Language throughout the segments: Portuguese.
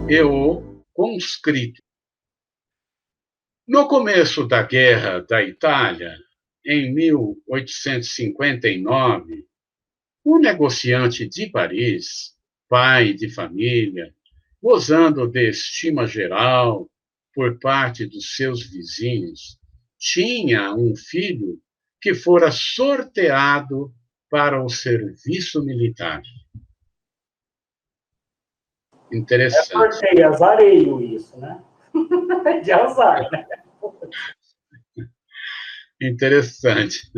e o conscrito. No começo da Guerra da Itália, em 1859, o negociante de Paris, pai de família, gozando de estima geral por parte dos seus vizinhos, tinha um filho que fora sorteado para o serviço militar. É Interessante. sorteio, azareio isso, né? De azar, né? Interessante.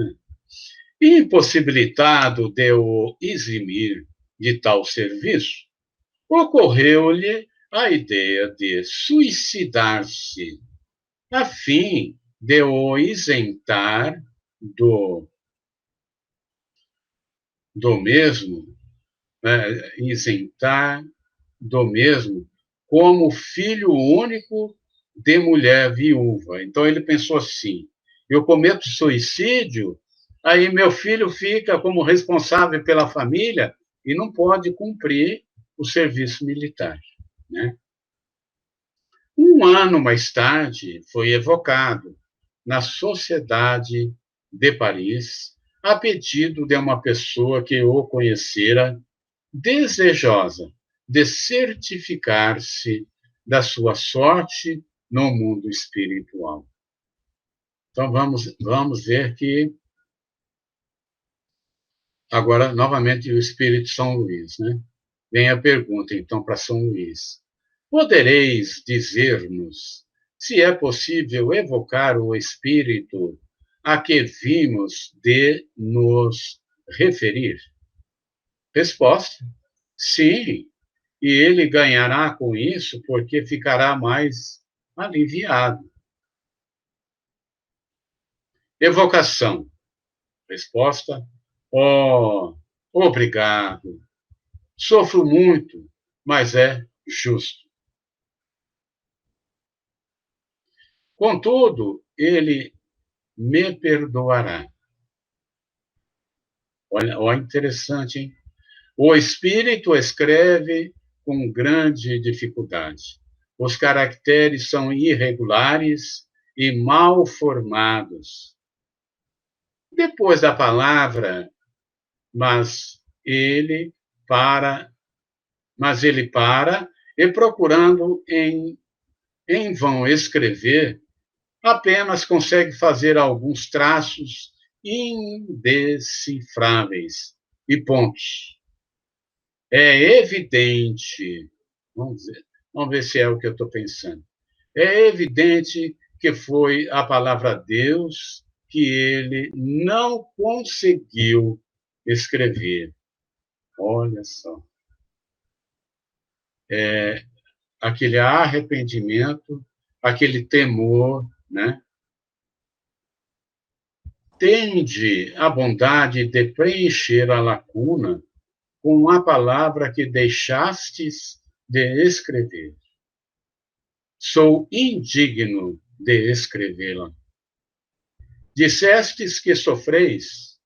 Impossibilitado de o eximir de tal serviço, ocorreu-lhe a ideia de suicidar-se, a fim de o isentar do mesmo, né, isentar do mesmo como filho único de mulher viúva. Então ele pensou assim: eu cometo suicídio, aí meu filho fica como responsável pela família e não pode cumprir o serviço militar, né? Um ano mais tarde, foi evocado na Sociedade de Paris, a pedido de uma pessoa que o conhecera, desejosa de certificar-se da sua sorte no mundo espiritual. Então, vamos ver que, agora, novamente, o Espírito São Luís, né? Vem a pergunta, então, para São Luís. Podereis dizer-nos se é possível evocar o Espírito a que vimos de nos referir? Resposta: sim, e ele ganhará com isso porque ficará mais aliviado. Evocação. Resposta: oh, obrigado. Sofro muito, mas é justo. Contudo, ele me perdoará. Olha, interessante, hein? O espírito escreve com grande dificuldade. Os caracteres são irregulares e mal formados. Depois da palavra, mas ele para, e procurando em vão escrever, apenas consegue fazer alguns traços indecifráveis e pontos. É evidente, vamos ver se é o que eu estou pensando. É evidente que foi a palavra Deus que ele não conseguiu escrever. Olha só. Aquele arrependimento, aquele temor, né? Tende a bondade de preencher a lacuna com a palavra que deixastes de escrever. Sou indigno de escrevê-la. Dissestes que sofreis,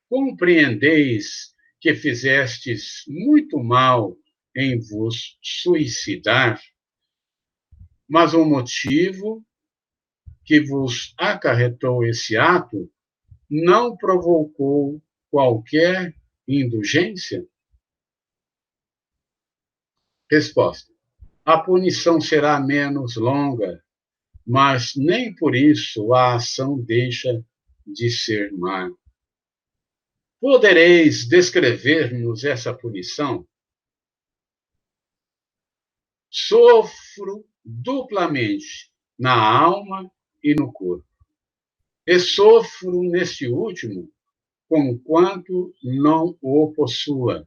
compreendeis que fizestes muito mal em vos suicidar, mas o motivo que vos acarretou esse ato não provocou qualquer indulgência? Resposta: a punição será menos longa, mas nem por isso a ação deixa de ser má. Podereis descrever-nos essa punição? Sofro duplamente, na alma e no corpo. E sofro neste último, conquanto não o possua,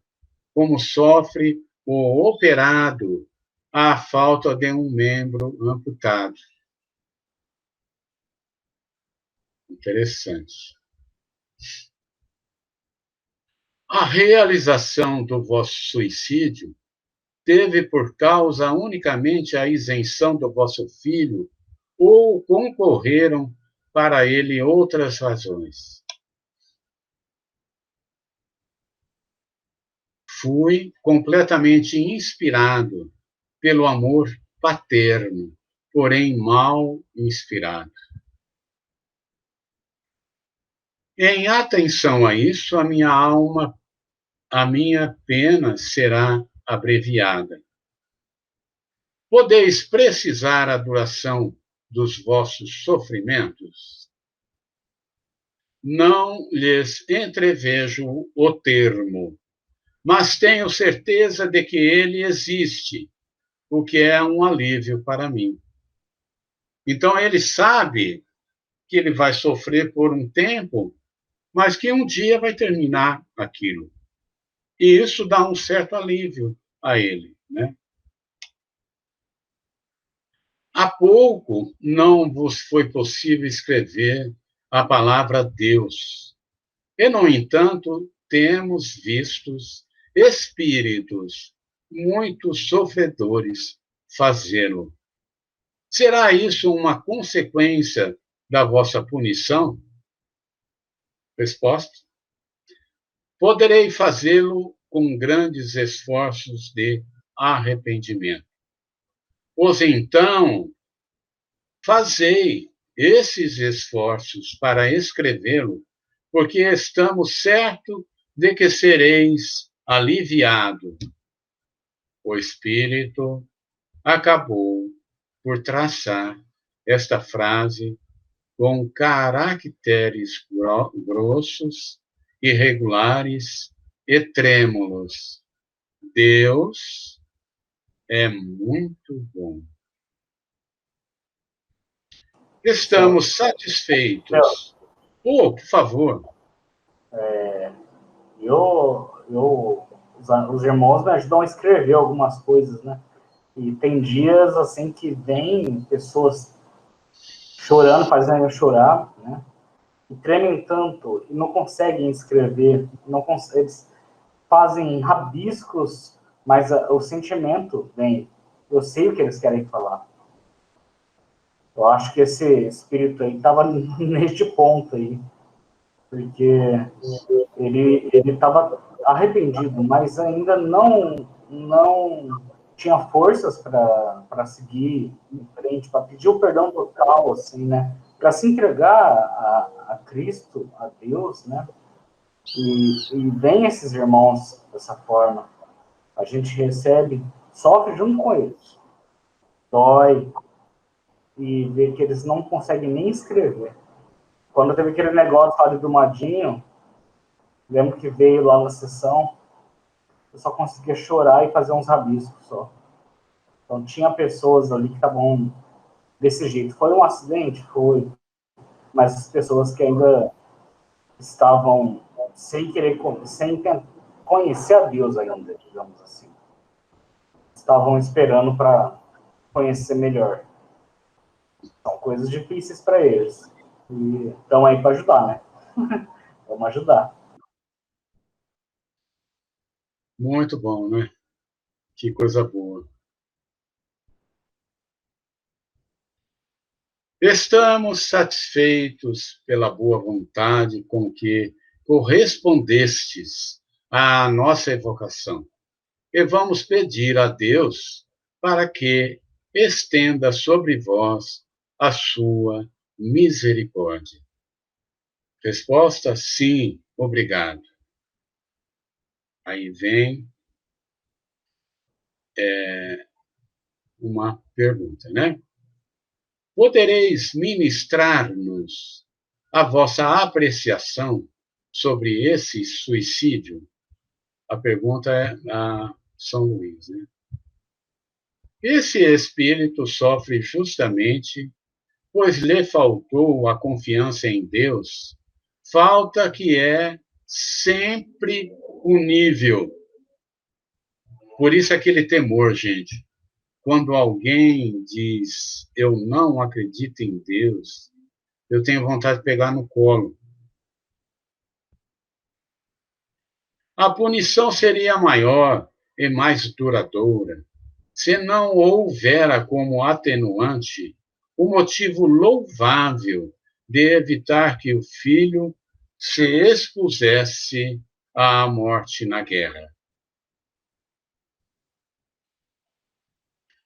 como sofre o operado à falta de um membro amputado. Interessante. A realização do vosso suicídio teve por causa unicamente a isenção do vosso filho ou concorreram para ele outras razões? Fui completamente inspirado pelo amor paterno, porém mal inspirado. Em atenção a isso, a minha pena será abreviada. Podeis precisar a duração dos vossos sofrimentos? Não lhes entrevejo o termo, mas tenho certeza de que ele existe, o que é um alívio para mim. Então, ele sabe que ele vai sofrer por um tempo, mas que um dia vai terminar aquilo. E isso dá um certo alívio a ele, né? Há pouco não vos foi possível escrever a palavra Deus. E, no entanto, temos vistos espíritos muito sofredores fazê-lo. Será isso uma consequência da vossa punição? Resposta: poderei fazê-lo com grandes esforços de arrependimento. Pois então, fazei esses esforços para escrevê-lo, porque estamos certos de que sereis aliviado. O Espírito acabou por traçar esta frase com caracteres grossos, irregulares e trêmulos. Deus é muito bom. Estamos satisfeitos. Por favor. Os irmãos me ajudam a escrever algumas coisas, né? E tem dias, assim, que vem pessoas chorando, fazendo eu chorar, né? E tremem tanto e não conseguem escrever, eles fazem rabiscos, mas o sentimento vem. Eu sei o que eles querem falar. Eu acho que esse espírito aí estava neste ponto aí, porque ele estava arrependido, mas ainda não tinha forças para seguir em frente, para pedir o perdão total, assim, né? Para se entregar a Cristo, a Deus, né? E vem esses irmãos dessa forma. A gente recebe, sofre junto com eles. Dói. E vê que eles não conseguem nem escrever. Quando teve aquele negócio lá do Brumadinho, lembro que veio lá na sessão, eu só conseguia chorar e fazer uns rabiscos só. Então tinha pessoas ali que estavam desse jeito. Foi um acidente? Foi. Mas as pessoas que ainda estavam sem querer, sem conhecer a Deus ainda, digamos assim. Estavam esperando para conhecer melhor. São coisas difíceis para eles. E estão aí para ajudar, né? Vamos ajudar. Muito bom, né? Que coisa boa. Estamos satisfeitos pela boa vontade com que correspondestes à nossa evocação. E vamos pedir a Deus para que estenda sobre vós a sua misericórdia. Resposta: sim, obrigado. Aí vem uma pergunta, né? Podereis ministrar-nos a vossa apreciação sobre esse suicídio? A pergunta é a São Luís, né? Esse espírito sofre justamente pois lhe faltou a confiança em Deus, falta que é sempre punível. Por isso aquele temor, gente. Quando alguém diz, eu não acredito em Deus, eu tenho vontade de pegar no colo. A punição seria maior e mais duradoura se não houvera como atenuante o motivo louvável de evitar que o filho se expusesse à morte na guerra.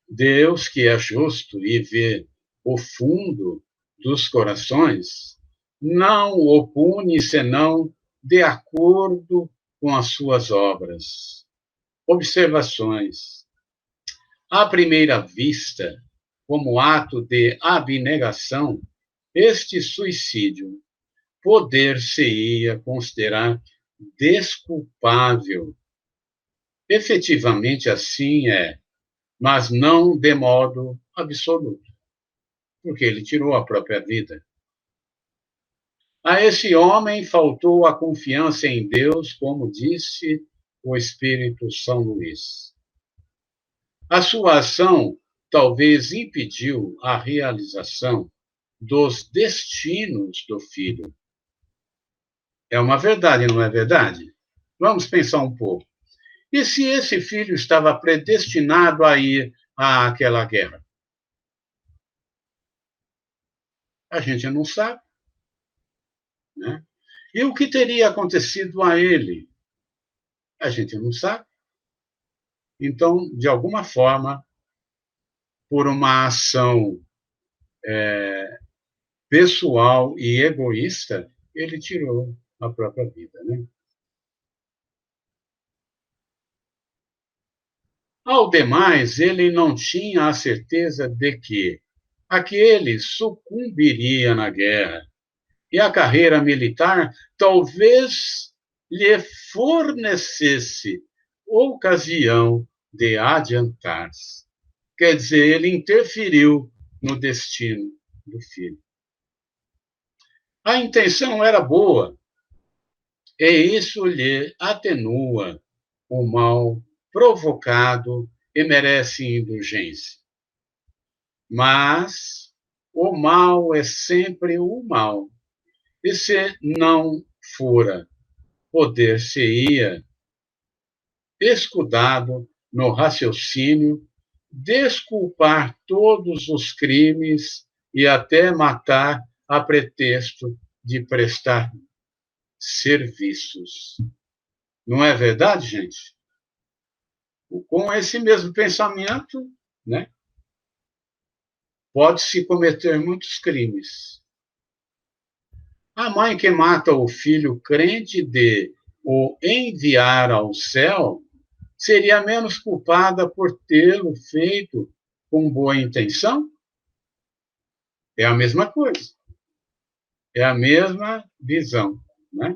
Deus, que é justo e vê o fundo dos corações, não o pune senão de acordo com as suas obras. Observações. À primeira vista, como ato de abnegação, este suicídio poder-se-ia considerar desculpável. Efetivamente assim é, mas não de modo absoluto, porque ele tirou a própria vida. A esse homem faltou a confiança em Deus, como disse o Espírito São Luís. A sua ação talvez impediu a realização dos destinos do filho. É uma verdade, não é verdade? Vamos pensar um pouco. E se esse filho estava predestinado a ir àquela guerra? A gente não sabe, né? E o que teria acontecido a ele? A gente não sabe. Então, de alguma forma, por uma ação pessoal e egoísta, ele tirou a própria vida, né? Ao demais, ele não tinha a certeza de que aquele sucumbiria na guerra e a carreira militar talvez lhe fornecesse ocasião de adiantar-se. Quer dizer, ele interferiu no destino do filho. A intenção era boa, e isso lhe atenua o mal provocado e merece indulgência. Mas o mal é sempre o mal. E se não fora, poder-se-ia, escudado no raciocínio, desculpar todos os crimes e até matar a pretexto de prestar serviços. Não é verdade, gente? Com esse mesmo pensamento, né, pode-se cometer muitos crimes. A mãe que mata o filho crente de o enviar ao céu seria menos culpada por tê-lo feito com boa intenção? É a mesma coisa. É a mesma visão, né?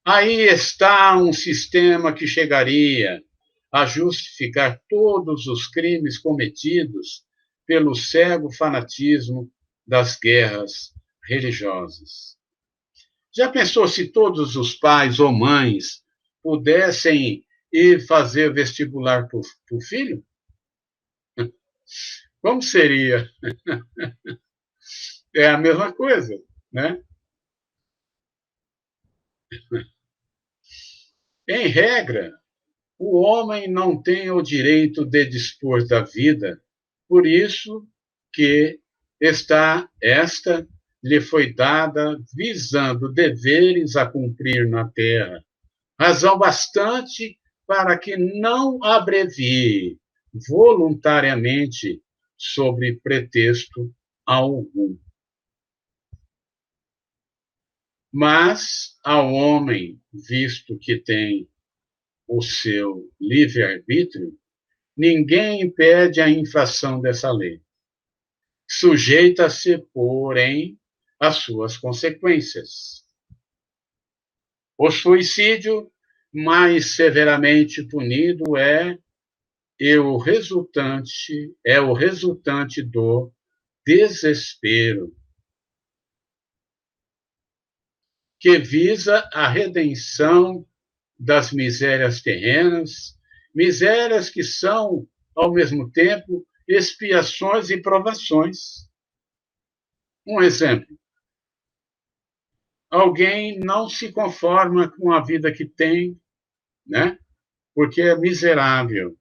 Aí está um sistema que chegaria a justificar todos os crimes cometidos pelo cego fanatismo das guerras religiosas. Já pensou se todos os pais ou mães pudessem ir fazer vestibular para o filho? Como seria? É a mesma coisa, né? Em regra, o homem não tem o direito de dispor da vida, por isso que esta lhe foi dada visando deveres a cumprir na terra, razão bastante para que não abrevie voluntariamente sobre pretexto algum. Mas ao homem, visto que tem o seu livre-arbítrio, ninguém impede a infração dessa lei. Sujeita-se, porém, às suas consequências. O suicídio mais severamente punido é o resultante do desespero, que visa a redenção das misérias terrenas, misérias que são, ao mesmo tempo, expiações e provações. Um exemplo: alguém não se conforma com a vida que tem, né? Porque é miserável.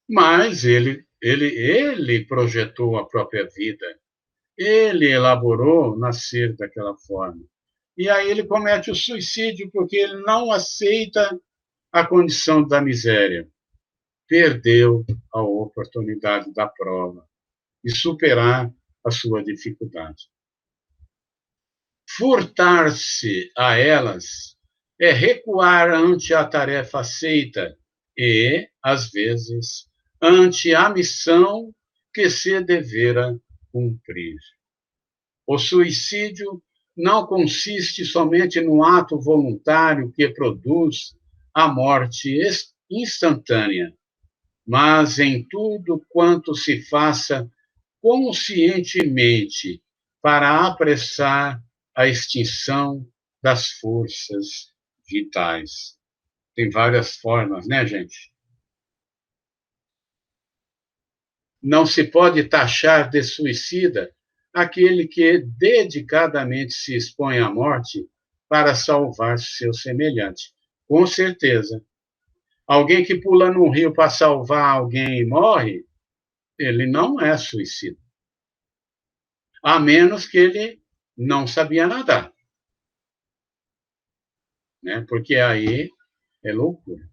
Mas ele projetou a própria vida. Ele elaborou nascer daquela forma. E aí ele comete o suicídio porque ele não aceita a condição da miséria. perdeu a oportunidade da prova e superar a sua dificuldade. Furtar-se a elas é recuar ante a tarefa aceita e, às vezes, ante a missão que se devera cumprir. O suicídio não consiste somente no ato voluntário que produz a morte instantânea, mas em tudo quanto se faça conscientemente para apressar a extinção das forças vitais. Tem várias formas, né, gente? Não se pode taxar de suicida aquele que dedicadamente se expõe à morte para salvar seu semelhante. Com certeza. Alguém que pula num rio para salvar alguém e morre, ele não é suicida. A menos que ele não sabia nadar. Né? Porque aí é loucura.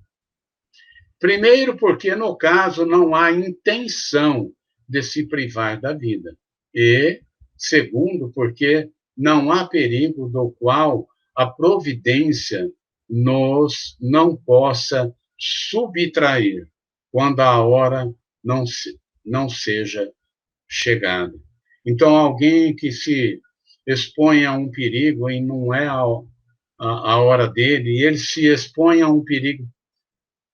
Primeiro, porque no caso não há intenção de se privar da vida. E, segundo, porque não há perigo do qual a providência nos não possa subtrair quando a hora não seja chegada. Então, alguém que se expõe a um perigo e não é a hora dele, e ele se expõe a um perigo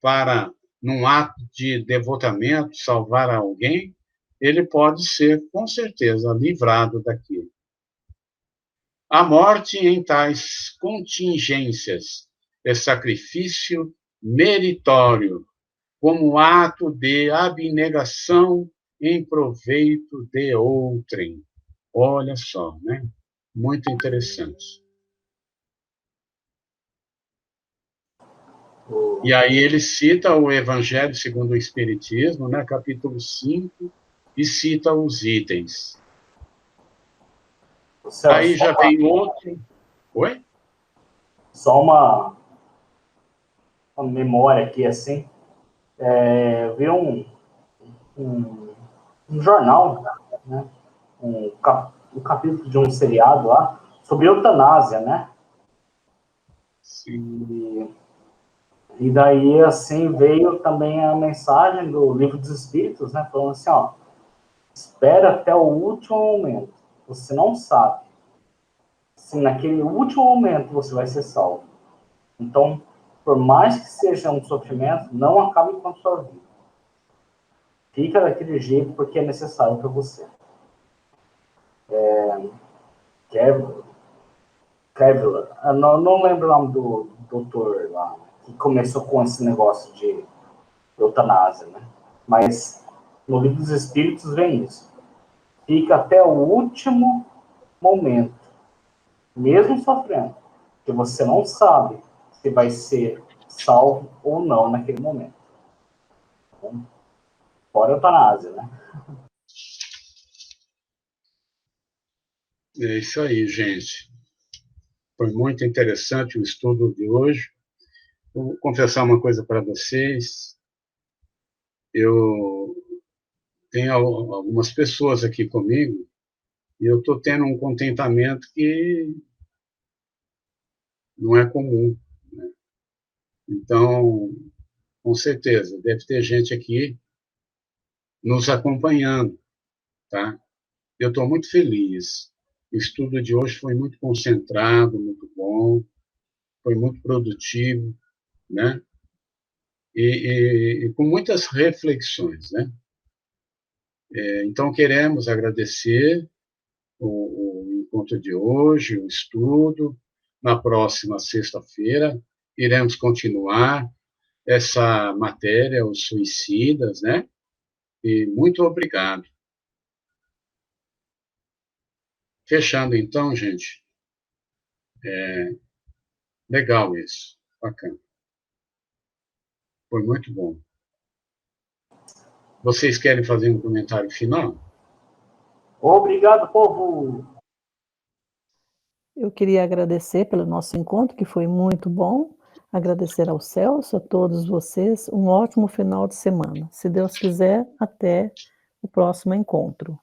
para, num ato de devotamento, salvar alguém, ele pode ser, com certeza, livrado daquilo. A morte em tais contingências é sacrifício meritório, como ato de abnegação em proveito de outrem. Olha só, né? Muito interessante. E aí ele cita o Evangelho segundo o Espiritismo, né, capítulo 5, e cita os itens. Aí já vem outro. Oi? Só uma memória aqui, assim. Eu vi um jornal, né, um capítulo de um seriado lá, sobre eutanásia, né? Sim. E daí, assim, veio também a mensagem do Livro dos Espíritos, né? Falando assim, ó, espera até o último momento. Você não sabe se naquele último momento você vai ser salvo. Então, por mais que seja um sofrimento, não acabe com a sua vida. Fica daquele jeito porque é necessário para você. Kevlar, não lembro o nome do doutor lá, que começou com esse negócio de eutanásia, né? Mas no Livro dos Espíritos vem isso. Fica até o último momento, mesmo sofrendo, que você não sabe se vai ser salvo ou não naquele momento. Então, fora a eutanásia, né? É isso aí, gente. Foi muito interessante o estudo de hoje. Vou confessar uma coisa para vocês. Eu tenho algumas pessoas aqui comigo e eu estou tendo um contentamento que não é comum. Né? Então, com certeza, deve ter gente aqui nos acompanhando, tá? Eu estou muito feliz. O estudo de hoje foi muito concentrado, muito bom, foi muito produtivo, né? E com muitas reflexões, né? Então, queremos agradecer o encontro de hoje, o estudo. Na próxima sexta-feira, iremos continuar essa matéria, os suicidas, né? E muito obrigado. Fechando então, gente. Legal isso. Bacana. Foi muito bom. Vocês querem fazer um comentário final? Obrigado, povo! Eu queria agradecer pelo nosso encontro, que foi muito bom. agradecer ao Celso, a todos vocês, um ótimo final de semana. Se Deus quiser, até o próximo encontro.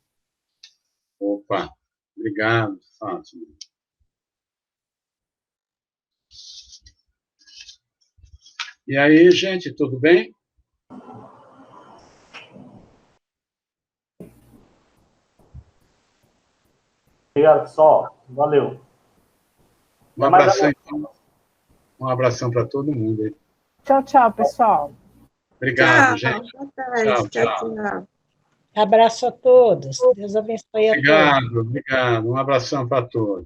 Opa, obrigado, Fátima. E aí, gente, tudo bem? Obrigado, pessoal. Valeu. Um abração, então. Um abração para todo mundo aí. Tchau, tchau, pessoal. Obrigado, Tchau, gente. boa tarde. Tchau. Tchau. Abraço a todos. Deus abençoe a todos. Obrigado. Um abração para todos.